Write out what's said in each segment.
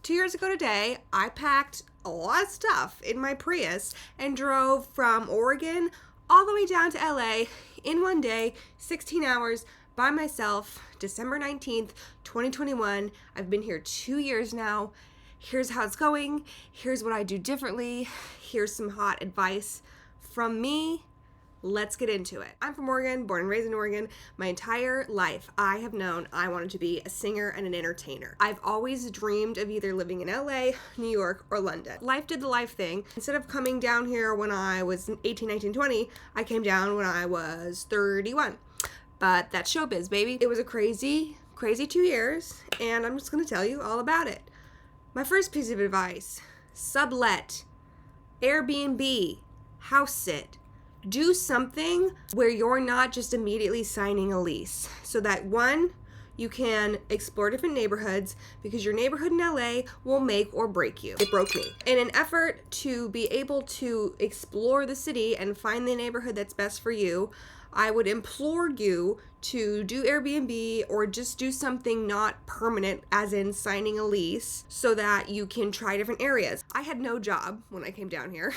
2 years ago today, I packed a lot of stuff in my Prius and drove from Oregon all the way down to LA in one day, 16 hours by myself, December 19th, 2021. I've been here 2 years now. Here's how it's going. Here's what I do differently. Here's some hot advice from me. Let's get into it. I'm from Oregon, born and raised in Oregon. My entire life, I have known I wanted to be a singer and an entertainer. I've always dreamed of either living in LA, New York, or London. Life did the life thing. Instead of coming down here when I was 18, 19, 20, I came down when I was 31. But that's showbiz, baby. It was a crazy 2 years, and I'm just gonna tell you all about it. My first piece of advice: sublet, Airbnb, house sit. Do something where you're not just immediately signing a lease, so that one, you can explore different neighborhoods, because your neighborhood in LA will make or break you. It broke me. In an effort to be able to explore the city and find the neighborhood that's best for you, I would implore you to do Airbnb or just do something not permanent, as in signing a lease, so that you can try different areas. I had no job when I came down here,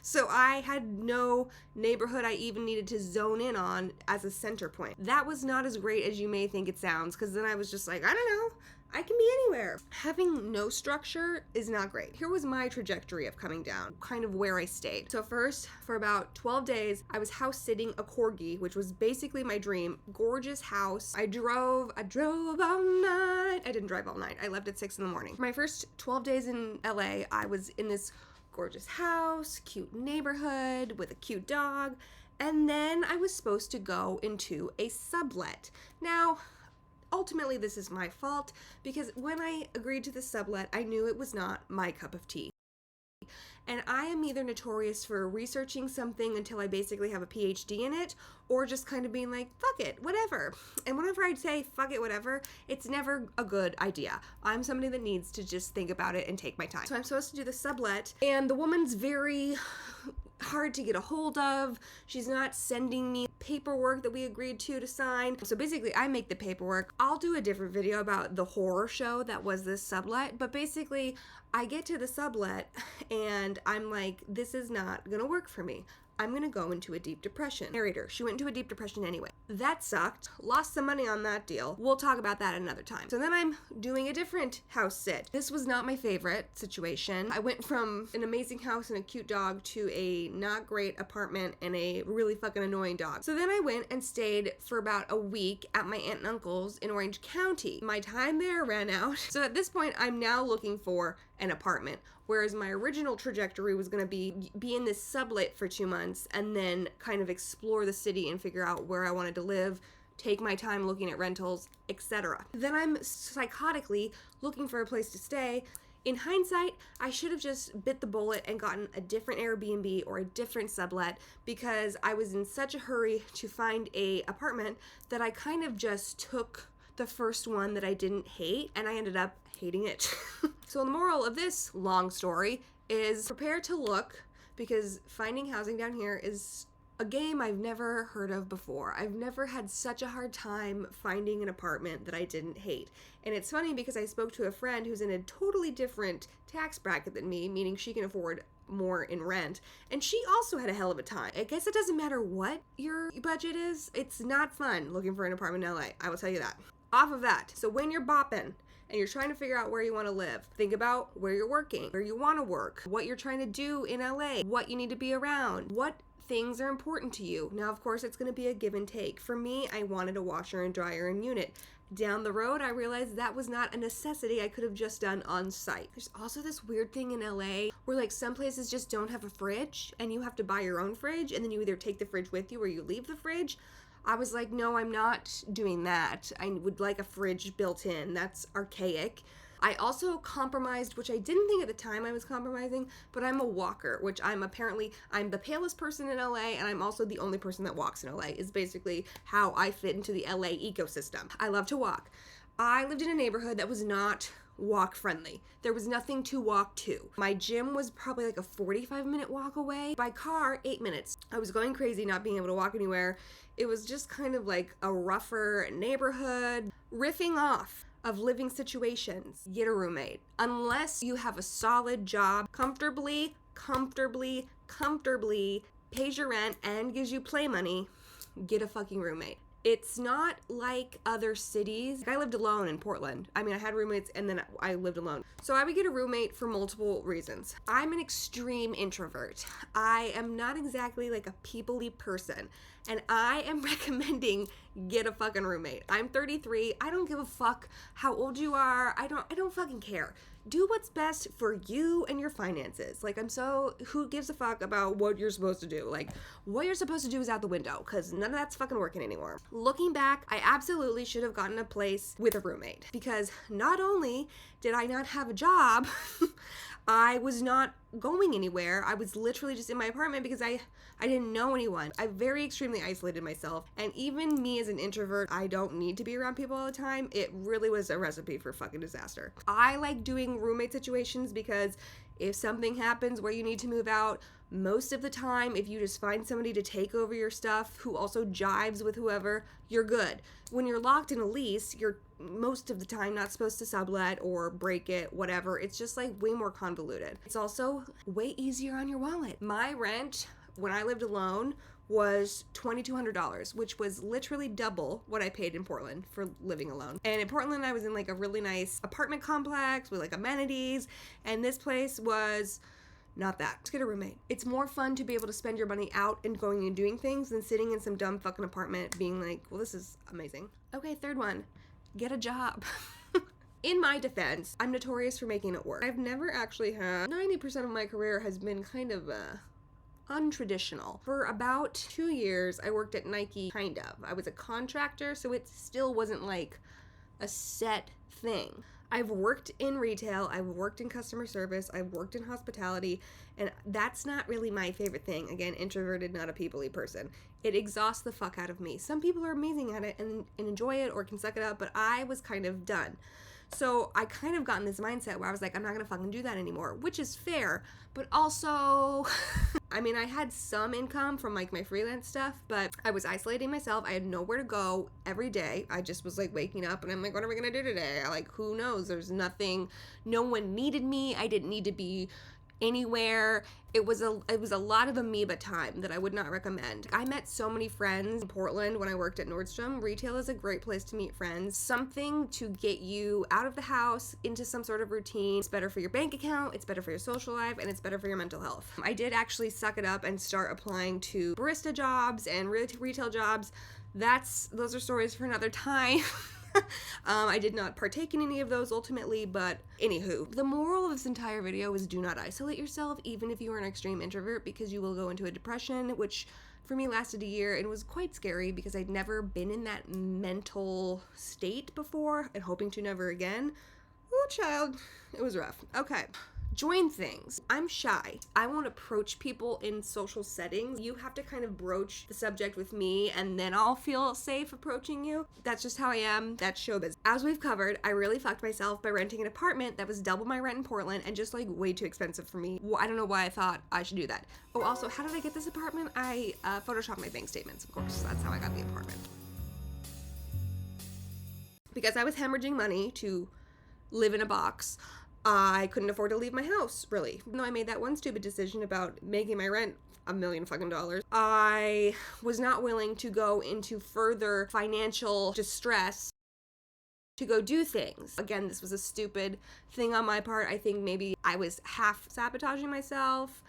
so I had no neighborhood I even needed to zone in on as a center point. That was not as great as you may think it sounds, because then I was just like, I don't know, I can be anywhere. Having no structure is not great. Here was my trajectory of coming down, kind of where I stayed. So first, for about 12 days, I was house sitting a corgi, which was basically my dream. Gorgeous house. I drove all night. I didn't drive all night. I left at 6 in the morning. My first 12 days in LA, I was in this gorgeous house, cute neighborhood with a cute dog, and then I was supposed to go into a sublet. Now, ultimately, this is my fault, because when I agreed to the sublet, I knew it was not my cup of tea. And I am either notorious for researching something until I basically have a PhD in it, or just kind of being like, fuck it, whatever. And whenever I say fuck it, whatever, it's never a good idea. I'm somebody that needs to just think about it and take my time. So I'm supposed to do the sublet, and the woman's very hard to get a hold of. She's not sending me paperwork that we agreed to sign. So basically, I make the paperwork. I'll do a different video about the horror show that was this sublet, but basically, I get to the sublet and I'm like, this is not gonna work for me. I'm gonna go into a deep depression. Narrator, she went into a deep depression anyway. That sucked. Lost some money on that deal. We'll talk about that another time. So then I'm doing a different house sit. This was not my favorite situation. I went from an amazing house and a cute dog to a not great apartment and a really fucking annoying dog. So then I went and stayed for about a week at my aunt and uncle's in Orange County. My time there ran out. So at this point, I'm now looking for an apartment, whereas my original trajectory was going to be in this sublet for 2 months and then kind of explore the city and figure out where I wanted to live, take my time looking at rentals, etc. Then I'm psychotically looking for a place to stay. In hindsight, I should have just bit the bullet and gotten a different Airbnb or a different sublet, because I was in such a hurry to find a apartment that I kind of just took the first one that I didn't hate, and I ended up hating it. So the moral of this long story is prepare to look, because finding housing down here is a game I've never heard of before. I've never had such a hard time finding an apartment that I didn't hate. And it's funny because I spoke to a friend who's in a totally different tax bracket than me, meaning she can afford more in rent, and she also had a hell of a time. I guess it doesn't matter what your budget is, it's not fun looking for an apartment in LA, I will tell you that. Off of that, so when you're bopping and you're trying to figure out where you want to live, think about where you're working, where you want to work, what you're trying to do in LA, what you need to be around, what things are important to you. Now, of course, it's going to be a give and take. For me, I wanted a washer and dryer and unit. Down the road, I realized that was not a necessity I could have just done on site. There's also this weird thing in LA where like some places just don't have a fridge and you have to buy your own fridge, and then you either take the fridge with you or you leave the fridge. I was like, no, I'm not doing that. I would like a fridge built in. That's archaic. I also compromised, which I didn't think at the time I was compromising, but I'm a walker, which I'm the palest person in LA, and I'm also the only person that walks in LA, is basically how I fit into the LA ecosystem. I love to walk. I lived in a neighborhood that was not walk friendly. There was nothing to walk to. My gym was probably like a 45-minute walk away. By car, 8 minutes. I was going crazy not being able to walk anywhere. It was just kind of like a rougher neighborhood. Riffing off of living situations, get a roommate. Unless you have a solid job, comfortably pays your rent and gives you play money, get a fucking roommate. It's not like other cities. I lived alone in Portland. I mean, I had roommates and then I lived alone. So I would get a roommate for multiple reasons. I'm an extreme introvert. I am not exactly like a people-y person. And I am recommending get a fucking roommate. I'm 33. I don't give a fuck how old you are. I don't fucking care. Do what's best for you and your finances. Like, who gives a fuck about what you're supposed to do? Like, what you're supposed to do is out the window, because none of that's fucking working anymore. Looking back, I absolutely should have gotten a place with a roommate, because not only did I not have a job, I was not going anywhere. I was literally just in my apartment because I didn't know anyone. I very extremely isolated myself. And even me as an introvert, I don't need to be around people all the time. It really was a recipe for fucking disaster. I like doing roommate situations because if something happens where you need to move out, most of the time, if you just find somebody to take over your stuff who also jives with whoever, you're good. When you're locked in a lease, you're most of the time not supposed to sublet or break it, whatever. It's just like way more convoluted. It's also way easier on your wallet. My rent when I lived alone was $2,200, which was literally double what I paid in Portland for living alone. And in Portland, I was in like a really nice apartment complex with like amenities, and this place was not that. Let's get a roommate. It's more fun to be able to spend your money out and going and doing things than sitting in some dumb fucking apartment being like, well, this is amazing. Okay, third one, get a job. In my defense, I'm notorious for making it work. I've never actually had, 90% of my career has been kind of untraditional. For about 2 years, I worked at Nike, kind of. I was a contractor, so it still wasn't like a set thing. I've worked in retail, I've worked in customer service, I've worked in hospitality, and that's not really my favorite thing. Again, introverted, not a people-y person. It exhausts the fuck out of me. Some people are amazing at it and enjoy it or can suck it up, but I was kind of done. So I kind of got in this mindset where I was like, I'm not gonna fucking do that anymore, which is fair, but also, I mean, I had some income from like my freelance stuff, but I was isolating myself. I had nowhere to go every day. I just was like waking up and I'm like, what are we gonna do today? Like, who knows? There's nothing, no one needed me. I didn't need to be anywhere. It was a lot of amoeba time that I would not recommend. I met so many friends in Portland when I worked at Nordstrom. Retail is a great place to meet friends. Something to get you out of the house into some sort of routine. It's better for your bank account, it's better for your social life, and it's better for your mental health. I did actually suck it up and start applying to barista jobs and retail jobs. Those are stories for another time. I did not partake in any of those ultimately, but anywho, the moral of this entire video is do not isolate yourself, even if you are an extreme introvert, because you will go into a depression, which for me lasted a year and was quite scary because I'd never been in that mental state before and hoping to never again. Oh, child, it was rough. Okay. Join things. I'm shy. I won't approach people in social settings. You have to kind of broach the subject with me and then I'll feel safe approaching you. That's just how I am. That's showbiz. As we've covered, I really fucked myself by renting an apartment that was double my rent in Portland and just like way too expensive for me. Well, I don't know why I thought I should do that. Oh, also, how did I get this apartment? I photoshopped my bank statements, of course. That's how I got the apartment. Because I was hemorrhaging money to live in a box, I couldn't afford to leave my house, really. Even though I made that one stupid decision about making my rent $1 million fucking dollars, I was not willing to go into further financial distress to go do things. Again, this was a stupid thing on my part. I think maybe I was half sabotaging myself.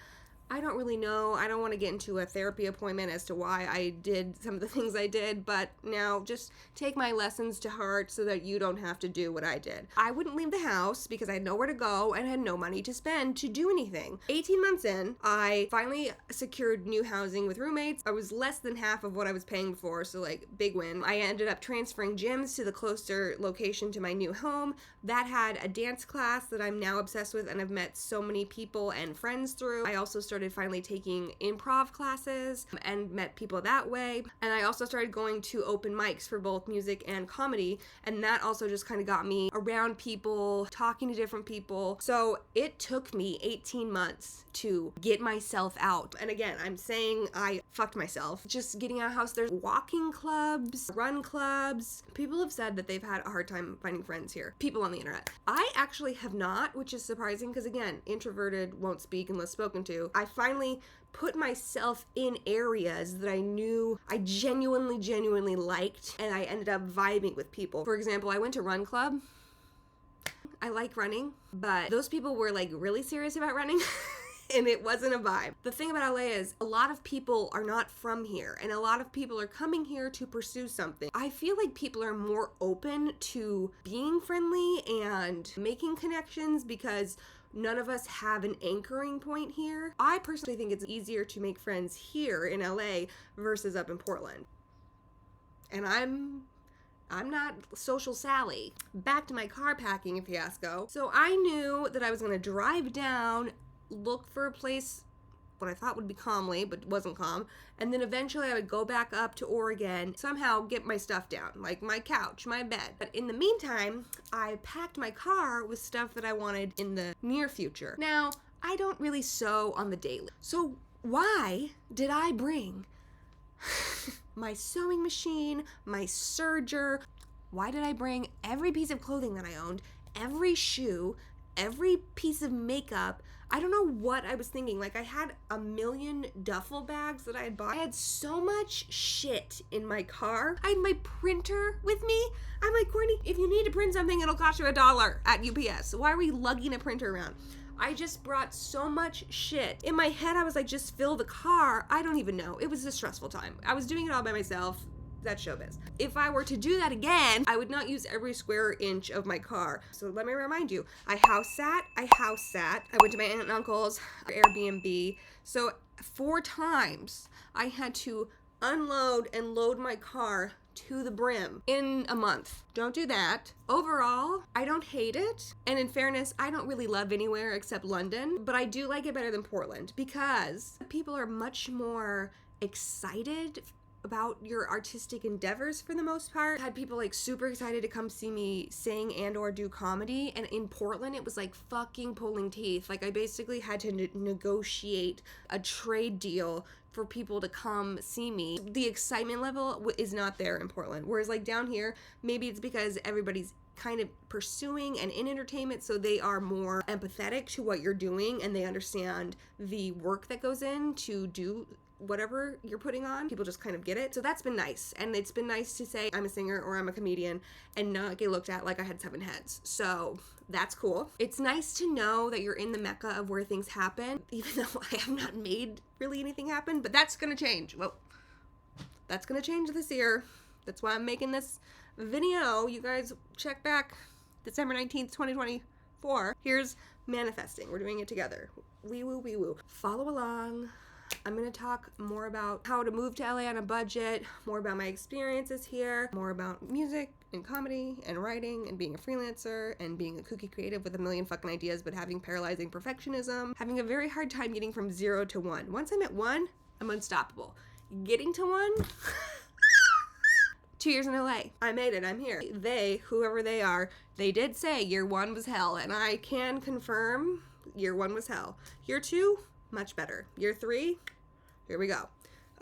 I don't really know. I don't want to get into a therapy appointment as to why I did some of the things I did, but now just take my lessons to heart so that you don't have to do what I did. I wouldn't leave the house because I had nowhere to go and had no money to spend to do anything. 18 months in, I finally secured new housing with roommates. I was less than half of what I was paying before, so like big win. I ended up transferring gyms to the closer location to my new home. That had a dance class that I'm now obsessed with and I've met so many people and friends through. I also started finally taking improv classes and met people that way. And I also started going to open mics for both music and comedy. And that also just kind of got me around people, talking to different people. So it took me 18 months to get myself out. And again, I'm saying I fucked myself. Just getting out of the house. There's walking clubs, run clubs. People have said that they've had a hard time finding friends here. People on the internet. I actually have not, which is surprising because again, introverted, won't speak unless spoken to. I finally put myself in areas that I knew I genuinely liked, and I ended up vibing with people. For example, I went to run club. I like running, but those people were like really serious about running and it wasn't a vibe. The thing about LA is a lot of people are not from here and a lot of people are coming here to pursue something. I feel like people are more open to being friendly and making connections because none of us have an anchoring point here. I personally think it's easier to make friends here in LA versus up in Portland. And I'm not social Sally. Back to my car packing fiasco. So I knew that I was gonna drive down, look for a place what I thought would be calmly, but wasn't calm, and then eventually I would go back up to Oregon, somehow get my stuff down, like my couch, my bed. But in the meantime, I packed my car with stuff that I wanted in the near future. Now, I don't really sew on the daily. So why did I bring my sewing machine, my serger? Why did I bring every piece of clothing that I owned, every shoe, every piece of makeup? I don't know what I was thinking. Like I had a million duffel bags that I had bought. I had so much shit in my car. I had my printer with me. I'm like, Courtney, if you need to print something, it'll cost you $1 at UPS. Why are we lugging a printer around? I just brought so much shit. In my head, I was like, just fill the car. I don't even know. It was a stressful time. I was doing it all by myself. That's showbiz. If I were to do that again, I would not use every square inch of my car. So let me remind you, I house sat. I went to my aunt and uncle's Airbnb. So 4 times I had to unload and load my car to the brim in a month. Don't do that. Overall, I don't hate it. And in fairness, I don't really love anywhere except London, but I do like it better than Portland because people are much more excited about your artistic endeavors for the most part. I had people like super excited to come see me sing and or do comedy, and in Portland it was like fucking pulling teeth. Like I basically had to negotiate a trade deal for people to come see me. The excitement level is not there in Portland, whereas like down here, maybe it's because everybody's kind of pursuing and in entertainment, so they are more empathetic to what you're doing and they understand the work that goes in to do whatever you're putting on. People just kind of get it. So that's been nice. And it's been nice to say I'm a singer or I'm a comedian and not get looked at like I had 7 heads. So that's cool. It's nice to know that you're in the mecca of where things happen, even though I have not made really anything happen, but that's gonna change. Well, that's gonna change this year. That's why I'm making this video. You guys check back December 19th, 2024. Here's manifesting. We're doing it together. Wee woo, wee woo. Follow along. I'm going to talk more about how to move to LA on a budget, more about my experiences here, more about music and comedy and writing and being a freelancer and being a kooky creative with a million fucking ideas but having paralyzing perfectionism, having a very hard time getting from 0 to 1. Once I'm at 1, I'm unstoppable. Getting to 1, 2 years in LA. I made it. I'm here. They, whoever they are, they did say year 1 was hell, and I can confirm year 1 was hell. Year 2, much better. Year 3, here we go.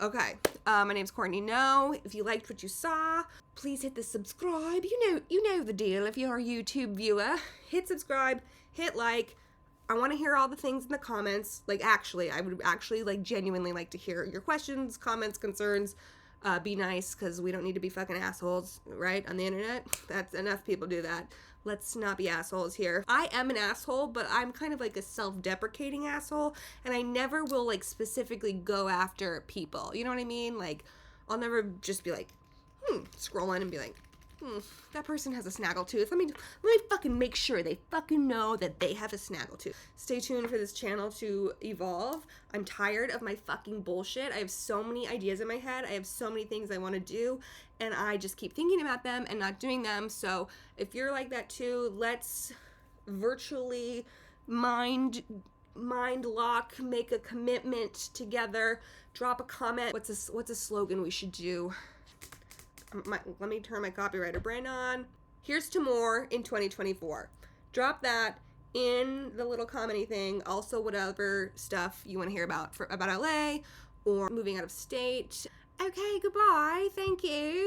Okay, my name's Courtney. No, if you liked what you saw, please hit the subscribe. You know the deal. If you're a YouTube viewer, hit subscribe, hit like. I want to hear all the things in the comments. Like actually, I would actually like genuinely like to hear your questions, comments, concerns. Be nice, because we don't need to be fucking assholes, right? On the internet. That's enough people do that. Let's not be assholes here. I am an asshole, but I'm kind of like a self-deprecating asshole, and I never will like specifically go after people. You know what I mean? Like, I'll never just be like, scroll in and be like, that person has a snaggletooth. Let me fucking make sure they fucking know that they have a snaggletooth. Stay tuned for this channel to evolve. I'm tired of my fucking bullshit. I have so many ideas in my head. I have so many things I want to do, and I just keep thinking about them and not doing them. So if you're like that too, let's virtually mind lock, make a commitment together, drop a comment. What's a slogan we should do? Let me turn my copywriter brain on. Here's to more in 2024. Drop that in the little comedy thing also whatever stuff you want to hear about about LA or moving out of state. Okay, goodbye. Thank you.